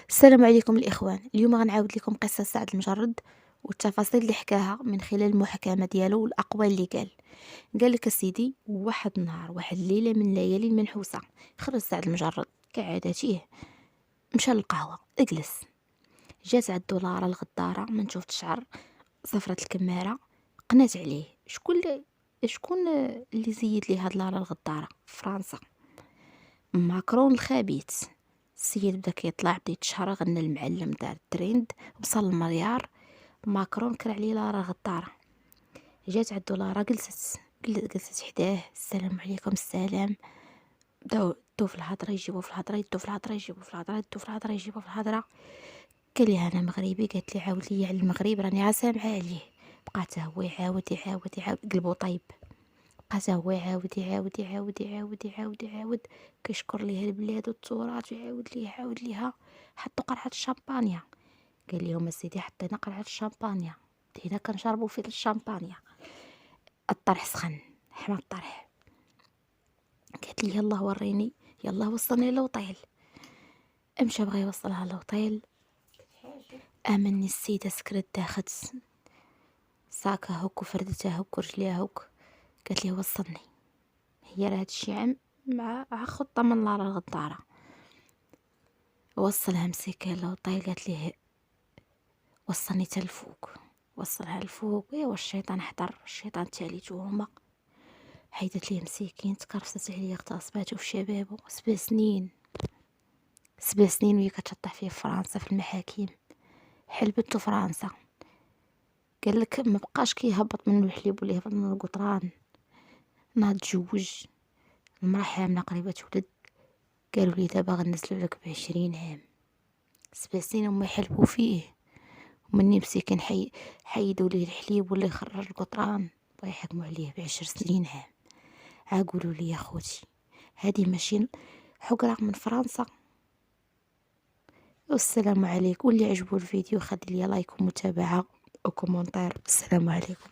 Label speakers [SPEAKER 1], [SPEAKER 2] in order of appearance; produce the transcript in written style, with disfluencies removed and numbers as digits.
[SPEAKER 1] السلام عليكم الإخوان. اليوم غنعاود لكم قصة سعد المجرد والتفاصيل اللي حكاها من خلال المحاكمة ديالو والأقوال اللي قال لك السيدي. واحد النهار، واحد الليلة من الليالي المنحوسة، خرج سعد المجرد كعادته، مشى للقهوة، اجلس. جات عندو لارا الغدارة من شوفت شعر، صفرة الكمارة، قنات عليه. شكون اللي زيد لي هاد لارا الغدارة؟ فرنسا، ماكرون الخبيث. السيد بدا كيطلع، بدا يتشهر، غنى المعلم، دار التريند، وصل المليار. ماكرون كرا عليه لارا غدارة. جات عندو لارا، جلست حداه. السلام عليكم. السلام. بداو يدو في الهضره، يجيبو في الهضره، يدو في الهضره، يجيبو في الهضره، يدو في الهضره، يجيبو في الهضره. قال لي انا مغربي، قالت لي عاود لي على المغرب، راني عا سامعه عليه. بقى حتى هو يعاود قلبو طيب. بقى حتى هو يعاود كيشكر ليه البلاد والتراث، يعاود ليها. حطوا قرعه الشامبانيا. قال لهم السيدي حطينا قرعه الشامبانيا، بدينا كنشربوا في الشامبانيا. الطرح سخن، حمى الطرح. قالت لي يلا وريني، يلا وصلني لوطيل. مشى بغى يوصلها لوطيل، امني السيده سكرت، داخت ساكا هوك وفردتها هوك ورجليها هوك. قالت لي وصلني. هي راه هادشي مع خطه من لارا الغداره. وصلها مسكين لوطيل، قالت ليه وصلني تا الفوق. وصلها الفوق. ايوا الشيطان حضر، الشيطان تاليتو هما. حيدت ليه مسكين، تكرفست عليه، اغتصباتو في شبابو. 7 سنين، 7 سنين وهي كتشطح فيه في فرنسا في المحاكم. حلبتو فرنسا. قال لك ما بقاش كيهبط منه الحليب ولا يهبط منه القطران. ناض تزوج، المراه حامله قريبه تولد. قالوا لي دابا غنزلوا لك ب20 عام. 7 سنين هما يحلبوا فيه، ومني مسكين حيدوا ليه الحليب ولا يخرج القطران، بغا يحكموا عليه ب10 سنين عام. قولوا لي يا خوتي، هذه ماشي حقرة من فرنسا؟ والسلام عليكم. واللي عجبو الفيديو خلي لي لايك ومتابعة وكومنتير. السلام عليكم.